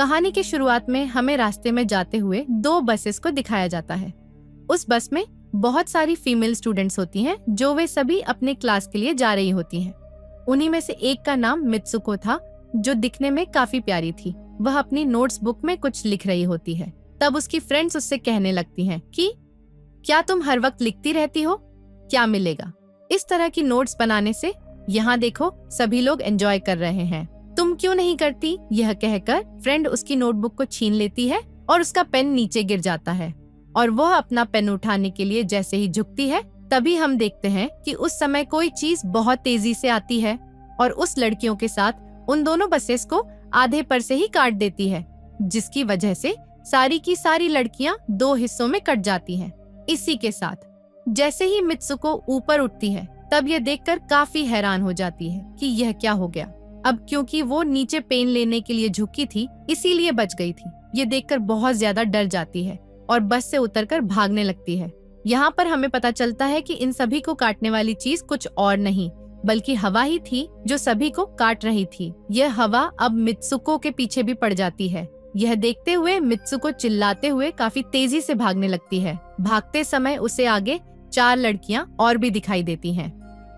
कहानी के शुरुआत में हमें रास्ते में जाते हुए 2 बसेस को दिखाया जाता है। उस बस में बहुत सारी फीमेल स्टूडेंट्स होती हैं जो वे सभी अपने क्लास के लिए जा रही होती हैं। उन्हीं में से एक का नाम मित्सुको था, जो दिखने में काफी प्यारी थी। वह अपनी नोट्स बुक में कुछ लिख रही होती है। तब उसकी फ्रेंड्स उससे कहने लगती हैं कि क्या तुम हर वक्त लिखती रहती हो, क्या मिलेगा? इस तरह की नोट्स बनाने से यहाँ देखो सभी लोग एंजॉय कर रहे हैं, तुम क्यों नहीं करती? यह कहकर फ्रेंड उसकी नोटबुक को छीन लेती है और उसका पेन नीचे गिर जाता है और वह अपना पेन उठाने के लिए जैसे ही झुकती है, तभी हम देखते हैं कि उस समय कोई चीज बहुत तेजी से आती है और उस लड़कियों के साथ उन दोनों बसेस को आधे पर से ही काट देती है, जिसकी वजह से सारी की सारी लड़कियां 2 हिस्सों में कट जाती हैं। इसी के साथ जैसे ही मित्सुको ऊपर उठती है, तब यह देखकर काफी हैरान हो जाती है कि यह क्या हो गया। अब क्योंकि वो नीचे पेन लेने के लिए झुकी थी, इसीलिए बच गई थी। ये देखकर बहुत ज्यादा डर जाती है और बस से उतरकर भागने लगती है। यहाँ पर हमें पता चलता है कि इन सभी को काटने वाली चीज कुछ और नहीं बल्कि हवा ही थी जो सभी को काट रही थी। यह हवा अब मित्सुको के पीछे भी पड़ जाती है। यह देखते हुए मित्सुको चिल्लाते हुए काफी तेजी से भागने लगती है। भागते समय उसे आगे 4 लड़कियां और भी दिखाई देती हैं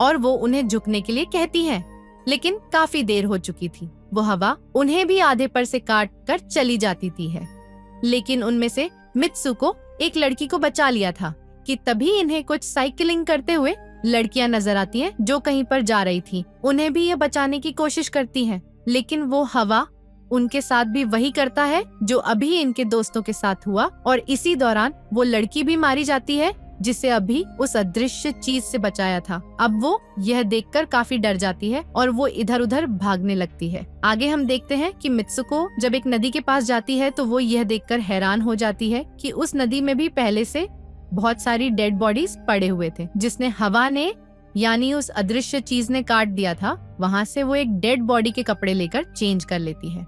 और वो उन्हें झुकने के लिए कहती हैं, लेकिन काफी देर हो चुकी थी। वो हवा उन्हें भी आधे पर से काट कर चली जाती थी है। लेकिन उनमें से मित्सुको एक लड़की को बचा लिया था कि तभी इन्हें कुछ साइकिलिंग करते हुए लड़कियां नजर आती हैं जो कहीं पर जा रही थी। उन्हें भी ये बचाने की कोशिश करती हैं, लेकिन वो हवा उनके साथ भी वही करता है जो अभी इनके दोस्तों के साथ हुआ और इसी दौरान वो लड़की भी मारी जाती है जिसे अभी उस अदृश्य चीज से बचाया था। अब वो यह देखकर काफी डर जाती है और वो इधर उधर भागने लगती है। आगे हम देखते हैं कि मित्सुको जब एक नदी के पास जाती है तो वो यह देखकर हैरान हो जाती है कि उस नदी में भी पहले से बहुत सारी डेड बॉडीज पड़े हुए थे, जिसने हवा ने यानी उस अदृश्य चीज ने काट दिया था। वहाँ से वो एक डेड बॉडी के कपड़े लेकर चेंज कर लेती है।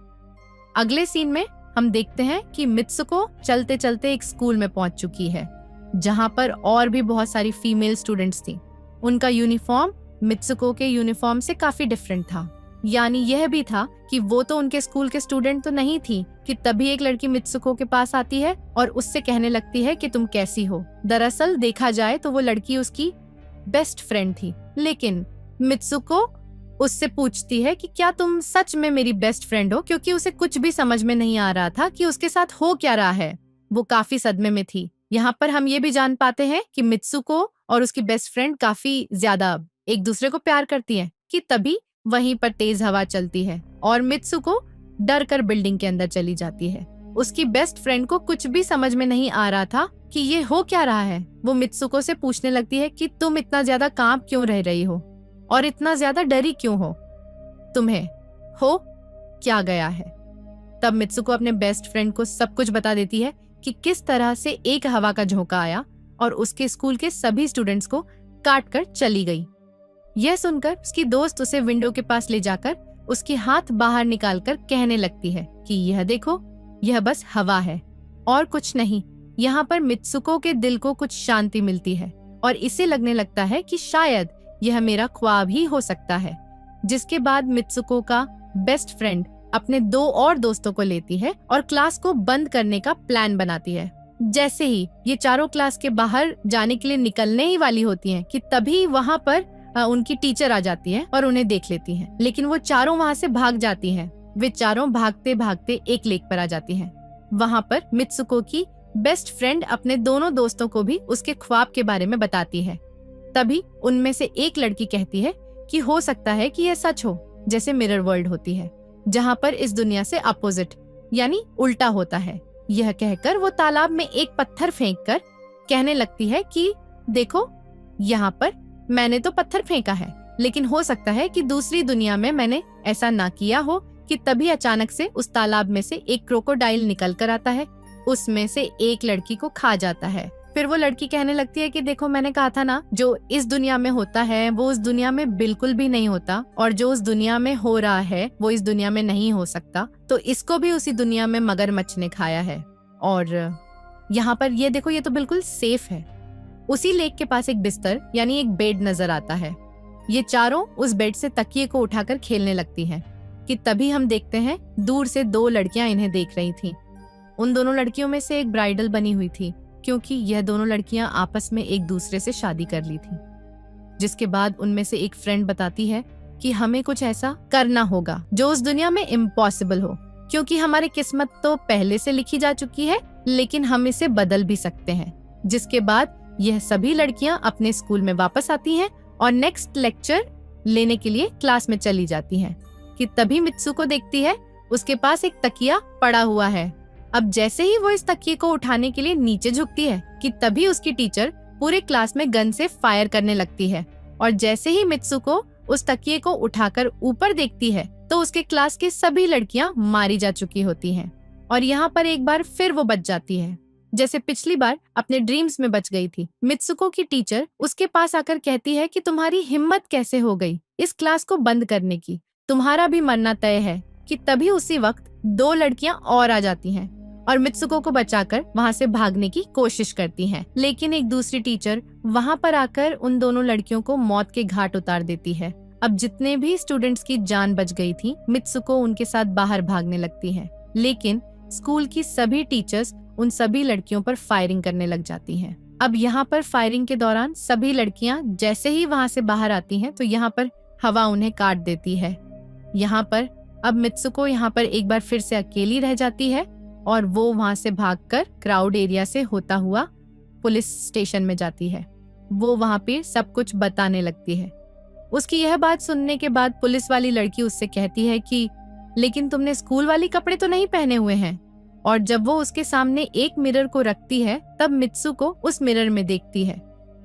अगले सीन में हम देखते हैं कि मित्सुको चलते चलते एक स्कूल में पहुंच चुकी है जहां पर और भी बहुत सारी फीमेल स्टूडेंट्स थी। उनका यूनिफॉर्म मित्सुको के यूनिफॉर्म से काफी डिफरेंट था। यानी यह भी था कि वो तो उनके स्कूल के स्टूडेंट तो नहीं थी कि तभी एक लड़की मित्सुको के पास आती है और उससे कहने लगती है कि तुम कैसी हो। दरअसल देखा जाए तो वो लड़की उसकी बेस्ट फ्रेंड थी, लेकिन मित्सुको उससे पूछती है कि क्या तुम सच में मेरी बेस्ट फ्रेंड हो, क्योंकि उसे कुछ भी समझ में नहीं आ रहा था कि उसके साथ हो क्या रहा है। वो काफी सदमे में थी। यहाँ पर हम ये भी जान पाते हैं कि मित्सुको और उसकी बेस्ट फ्रेंड काफी ज्यादा एक दूसरे को प्यार करती हैं कि तभी वहीं पर तेज हवा चलती है और मित्सुको डर कर बिल्डिंग के अंदर चली जाती है। उसकी बेस्ट फ्रेंड को कुछ भी समझ में नहीं आ रहा था कि ये हो क्या रहा है। वो मित्सुको से पूछने लगती है कि तुम इतना ज्यादा कांप क्यों रह रही हो और इतना ज्यादा डरी क्यों हो, तुम्हें हो क्या गया है। तब मित्सुको अपने बेस्ट फ्रेंड को सब कुछ बता देती है कि किस तरह से एक हवा का झोंका आया और उसके स्कूल के सभी स्टूडेंट्स को काट कर चली गई। यह सुनकर उसकी दोस्त उसे विंडो के पास ले जाकर उसके हाथ बाहर निकालकर कहने लगती है कि यह देखो, यह बस हवा है और कुछ नहीं। यहाँ पर मित्सुको के दिल को कुछ शांति मिलती है और इसे लगने लगता है कि शायद यह मेरा ख्वाब ही हो सकता है। जिसके बाद मित्सुको का बेस्ट फ्रेंड अपने 2 और दोस्तों को लेती है और क्लास को बंद करने का प्लान बनाती है। जैसे ही ये चारों क्लास के बाहर जाने के लिए निकलने ही वाली होती हैं कि तभी वहाँ पर उनकी टीचर आ जाती है और उन्हें देख लेती हैं, लेकिन वो चारों वहाँ से भाग जाती हैं। वे चारों भागते भागते एक लेक पर आ जाती हैं। वहाँ पर मित्सुको की बेस्ट फ्रेंड अपने दोनों दोस्तों को भी उसके ख्वाब के बारे में बताती है। तभी उनमें से एक लड़की कहती है कि हो सकता है कि यह सच हो, जैसे मिरर वर्ल्ड होती है जहाँ पर इस दुनिया से अपोजिट यानी उल्टा होता है। यह कहकर वो तालाब में एक पत्थर फेंककर कहने लगती है कि देखो, यहाँ पर मैंने तो पत्थर फेंका है, लेकिन हो सकता है कि दूसरी दुनिया में मैंने ऐसा ना किया हो कि तभी अचानक से उस तालाब में से एक क्रोकोडाइल निकल कर आता है, उसमें से एक लड़की को खा जाता है। फिर वो लड़की कहने लगती है कि देखो, मैंने कहा था ना, जो इस दुनिया में होता है वो उस दुनिया में बिल्कुल भी नहीं होता और जो उस दुनिया में हो रहा है वो इस दुनिया में नहीं हो सकता। तो इसको भी उसी दुनिया में मगरमच्छ ने खाया है और यहाँ पर ये देखो, ये तो बिल्कुल सेफ है। उसी लेक के पास एक बिस्तर यानी एक बेड नजर आता है। ये चारों उस बेड से तकिए को उठाकर खेलने लगती हैं कि तभी हम देखते हैं दूर से दो लड़कियां इन्हें देख रही थीं। उन दोनों लड़कियों में से एक ब्राइडल बनी हुई थी, क्योंकि यह दोनों लड़कियां आपस में एक दूसरे से शादी कर ली थी। जिसके बाद उनमें से एक फ्रेंड बताती है कि हमें कुछ ऐसा करना होगा जो उस दुनिया में इम्पॉसिबल हो, क्योंकि हमारी किस्मत तो पहले से लिखी जा चुकी है, लेकिन हम इसे बदल भी सकते हैं। जिसके बाद यह सभी लड़कियां अपने स्कूल में वापस आती हैं और नेक्स्ट लेक्चर लेने के लिए क्लास में चली जाती हैं कि तभी मित्सुको देखती है उसके पास एक तकिया पड़ा हुआ है। अब जैसे ही वो इस तकिए को उठाने के लिए नीचे झुकती है कि तभी उसकी टीचर पूरे क्लास में गन से फायर करने लगती है, और जैसे ही मित्सुको उस तकिए को उठाकर ऊपर देखती है तो उसके क्लास की सभी लड़कियां मारी जा चुकी होती हैं। और यहाँ पर एक बार फिर वो बच जाती है, जैसे पिछली बार अपने ड्रीम्स में बच गई थी। मित्सुको की टीचर उसके पास आकर कहती है कि तुम्हारी हिम्मत कैसे हो गई इस क्लास को बंद करने की, तुम्हारा भी मरना तय है। कि तभी उसी वक्त दो लड़कियां और आ जाती हैं और मित्सुको को बचाकर वहां से भागने की कोशिश करती हैं, लेकिन एक दूसरी टीचर वहां पर आकर उन दोनों लड़कियों को मौत के घाट उतार देती है। अब जितने भी स्टूडेंट्स की जान बच गई थी, मित्सुको उनके साथ बाहर भागने लगती है, लेकिन स्कूल की सभी टीचर्स उन सभी लड़कियों पर फायरिंग करने लग जाती हैं। अब यहाँ पर फायरिंग के दौरान सभी लड़कियां जैसे ही वहां से बाहर आती हैं तो यहाँ पर हवा उन्हें काट देती है। यहाँ पर अब मित्सुको यहाँ पर एक बार फिर से अकेली रह जाती है और वो वहां से भागकर क्राउड एरिया से होता हुआ पुलिस स्टेशन में जाती है। वो वहां पे सब कुछ बताने लगती है। उसकी यह बात सुनने के बाद पुलिस वाली लड़की उससे कहती है कि लेकिन तुमने स्कूल वाली कपड़े तो नहीं पहने हुए हैं। और जब वो उसके सामने एक मिरर को रखती है तब मित्सुको उस मिरर में देखती है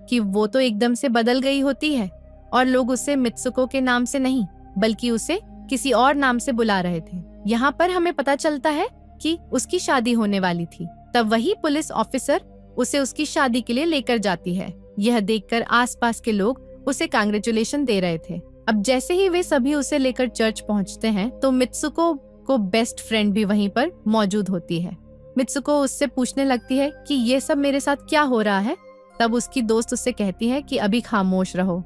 कि वो तो एकदम से बदल गई होती है और लोग उसे मित्सुको के नाम से नहीं बल्कि उसे किसी और नाम से बुला रहे थे। यहाँ पर हमें पता चलता है कि उसकी शादी होने वाली थी। तब वही पुलिस ऑफिसर उसे उसकी शादी के लिए लेकर जाती है। यह देखकर आसपास के लोग उसे कांग्रेचुलेशन दे रहे थे। अब जैसे ही वे सभी उसे लेकर चर्च पहुंचते हैं तो मित्सुको को बेस्ट फ्रेंड भी वहीं पर मौजूद होती है। मित्सुको उससे पूछने लगती है कि ये सब मेरे साथ क्या हो रहा है। तब उसकी दोस्त उससे कहती है कि अभी खामोश रहो,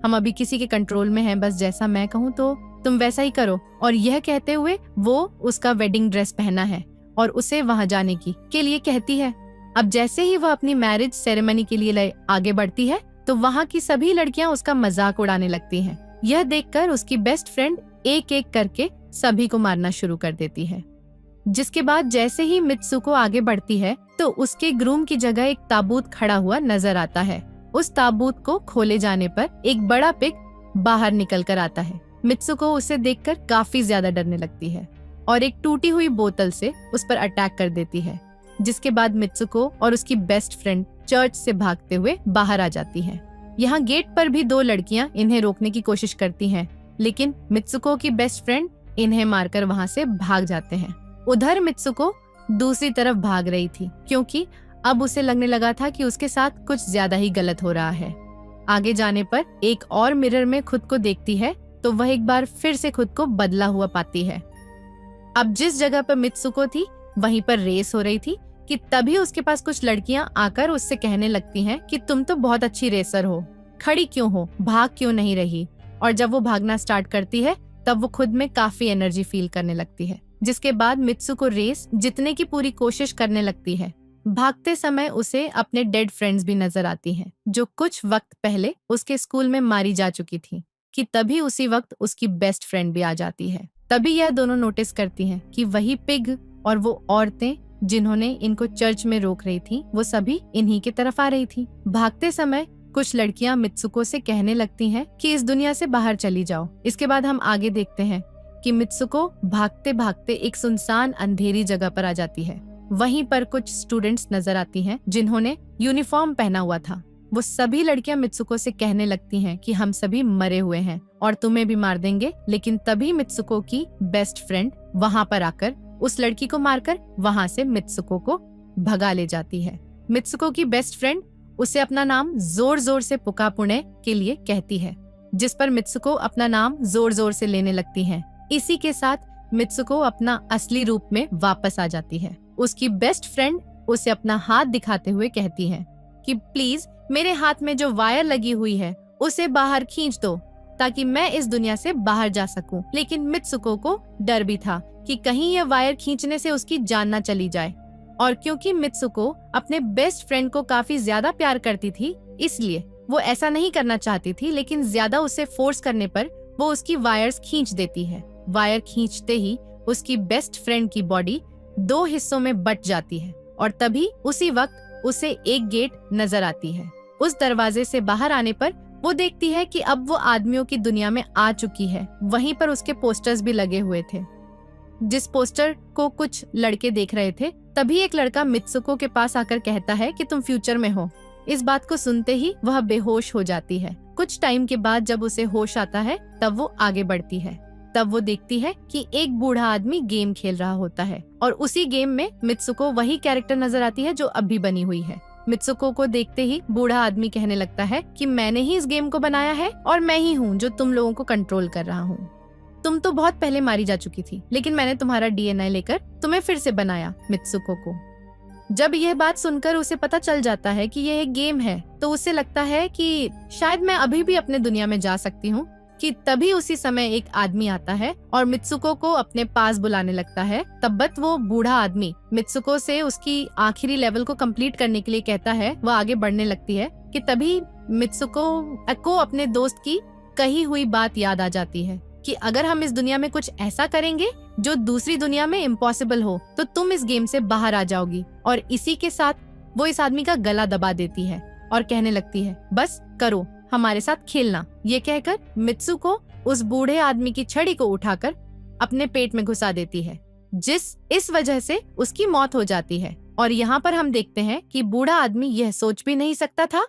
हम अभी किसी के कंट्रोल में हैं, बस जैसा मैं कहूँ तो तुम वैसा ही करो। और यह कहते हुए वो उसका वेडिंग ड्रेस पहना है और उसे वहां जाने के लिए कहती है। अब जैसे ही वह अपनी मैरिज सेरेमनी के लिए आगे बढ़ती है तो वहां की सभी लड़कियां उसका मजाक उड़ाने लगती हैं। यह देखकर उसकी बेस्ट फ्रेंड एक एक करके सभी को मारना शुरू कर देती है। जिसके बाद जैसे ही मित्सुको आगे बढ़ती है तो उसके ग्रूम की जगह एक ताबूत खड़ा हुआ नजर आता है। उस ताबूत को खोले जाने पर एक बड़ा पिग बाहर निकल कर आता है। मित्सुको उसे देखकर काफी ज्यादा डरने लगती है और एक टूटी हुई बोतल से उस पर अटैक कर देती है। जिसके बाद मित्सुको और उसकी बेस्ट फ्रेंड चर्च से भागते हुए बाहर आ जाती है। यहाँ गेट पर भी दो लड़कियां इन्हें रोकने की कोशिश करती हैं, लेकिन मित्सुको की बेस्ट फ्रेंड इन्हें मारकर वहां से भाग जाते हैं। उधर मित्सुको दूसरी तरफ भाग रही थी, क्योंकि अब उसे लगने लगा था कि उसके साथ कुछ ज्यादा ही गलत हो रहा है। आगे जाने पर एक और मिरर में खुद को देखती है तो वह एक बार फिर से खुद को बदला हुआ पाती है। अब जिस जगह पर मित्सुको थी वहीं पर रेस हो रही थी कि तभी उसके पास कुछ लड़कियां आकर उससे कहने लगती हैं कि तुम तो बहुत अच्छी रेसर हो, खड़ी क्यों हो, भाग क्यों नहीं रही। और जब वो भागना स्टार्ट करती है तब वो खुद में काफी एनर्जी फील करने लगती है। जिसके बाद मित्सुको रेस जीतने की पूरी कोशिश करने लगती है। भागते समय उसे अपने डेड फ्रेंड्स भी नजर आती हैं, जो कुछ वक्त पहले उसके स्कूल में मारी जा चुकी थी। कि तभी उसी वक्त उसकी बेस्ट फ्रेंड भी आ जाती है। तभी यह दोनों नोटिस करती हैं कि वही पिग और वो औरतें जिन्होंने इनको चर्च में रोक रही थी वो सभी इन्हीं की तरफ आ रही थी। भागते समय कुछ लड़कियां मित्सुको से कहने लगती हैं कि इस दुनिया से बाहर चली जाओ। इसके बाद हम आगे देखते हैं कि मित्सुको भागते भागते एक सुनसान अंधेरी जगह पर आ जाती है। वहीं पर कुछ स्टूडेंट्स नजर आती हैं जिन्होंने यूनिफॉर्म पहना हुआ था। वो सभी लड़कियां मित्सुको से कहने लगती हैं कि हम सभी मरे हुए हैं और तुम्हें भी मार देंगे। लेकिन तभी मित्सुको की बेस्ट फ्रेंड वहां पर आकर उस लड़की को मारकर वहां से मित्सुको को भगा ले जाती है। मित्सुको की बेस्ट फ्रेंड उसे अपना नाम जोर जोर से पुकापुणे के लिए कहती है, जिस पर मित्सुको अपना नाम जोर जोर से लेने लगती है। इसी के साथ मित्सुको अपना असली रूप में वापस आ जाती है। उसकी बेस्ट फ्रेंड उसे अपना हाथ दिखाते हुए कहती है कि प्लीज मेरे हाथ में जो वायर लगी हुई है उसे बाहर खींच दो। ताकि मैं इस दुनिया से बाहर जा सकूं। लेकिन मित्सुको को डर भी था कि कहीं यह वायर खींचने से उसकी जान न चली जाए। और क्योंकि मित्सुको अपने बेस्ट फ्रेंड को काफी ज्यादा प्यार करती थी, इसलिए वो ऐसा नहीं करना चाहती थी, लेकिन ज्यादा उसे फोर्स करने पर वो उसकी वायर्स खींच देती है। वायर खींचते ही उसकी बेस्ट फ्रेंड की बॉडी 2 हिस्सों में बट जाती है और तभी उसी वक्त उसे एक गेट नजर आती है। उस दरवाजे से बाहर आने पर वो देखती है कि अब वो आदमियों की दुनिया में आ चुकी है। वहीं पर उसके पोस्टर्स भी लगे हुए थे। जिस पोस्टर को कुछ लड़के देख रहे थे, तभी एक लड़का मित्सुको के पास आकर कहता है कि तुम फ्यूचर में हो। इस बात को सुनते ही वह बेहोश हो जाती है। कुछ टाइम के बाद जब उसे होश आता है, तब वो आगे बढ़ती है। तब वो देखती है कि एक बूढ़ा आदमी गेम खेल रहा होता है और उसी गेम में मित्सुको वही कैरेक्टर नजर आती है जो अभी बनी हुई है। मित्सुको को देखते ही बूढ़ा आदमी कहने लगता है कि मैंने ही इस गेम को बनाया है और मैं ही हूँ जो तुम लोगों को कंट्रोल कर रहा हूँ। तुम तो बहुत पहले मारी जा चुकी थी, लेकिन मैंने तुम्हारा डीएनए लेकर तुम्हें फिर से बनाया। मित्सुको को जब यह बात सुनकर उसे पता चल जाता है कि यह एक गेम है, तो उसे लगता है कि शायद मैं अभी भी अपने दुनिया में जा सकती हूँ। कि तभी उसी समय एक आदमी आता है और मित्सुको को अपने पास बुलाने लगता है। तब्बत वो बूढ़ा आदमी मित्सुको से उसकी आखिरी लेवल को कंप्लीट करने के लिए कहता है। वह आगे बढ़ने लगती है कि तभी मित्सुको को अपने दोस्त की कही हुई बात याद आ जाती है कि अगर हम इस दुनिया में कुछ ऐसा करेंगे जो दूसरी दुनिया में इम्पॉसिबल हो, तो तुम इस गेम से बाहर आ जाओगी। और इसी के साथ वो इस आदमी का गला दबा देती है और कहने लगती है, बस करो, हमारे साथ खेलना। ये कहकर मित्सुको उस बूढ़े आदमी की छड़ी को उठाकर अपने पेट में घुसा देती है, इस वजह से उसकी मौत हो जाती है। और यहाँ पर हम देखते हैं कि बूढ़ा आदमी यह सोच भी नहीं सकता था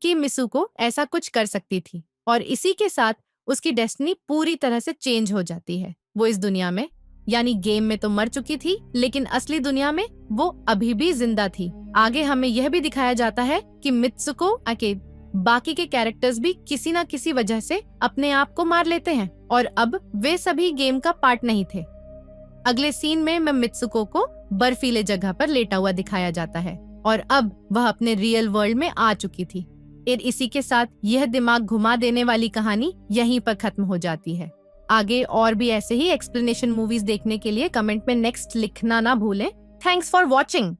कि मित्सुको ऐसा कुछ कर सकती थी। और इसी के साथ उसकी डेस्टिनी पूरी तरह से चेंज हो जाती है। वो इस दुनिया में यानी गेम में तो मर चुकी थी, लेकिन असली दुनिया में वो अभी भी जिंदा थी। आगे हमें यह भी दिखाया जाता है कि मित्सुको के बाकी के कैरेक्टर्स भी किसी न किसी वजह से अपने आप को मार लेते हैं और अब वे सभी गेम का पार्ट नहीं थे। अगले सीन में मित्सुको को बर्फीले जगह पर लेटा हुआ दिखाया जाता है और अब वह अपने रियल वर्ल्ड में आ चुकी थी। और इसी के साथ यह दिमाग घुमा देने वाली कहानी यहीं पर खत्म हो जाती है। आगे और भी ऐसे ही एक्सप्लेनेशन मूवीज देखने के लिए कमेंट में नेक्स्ट लिखना ना भूलें। Thanks for watching.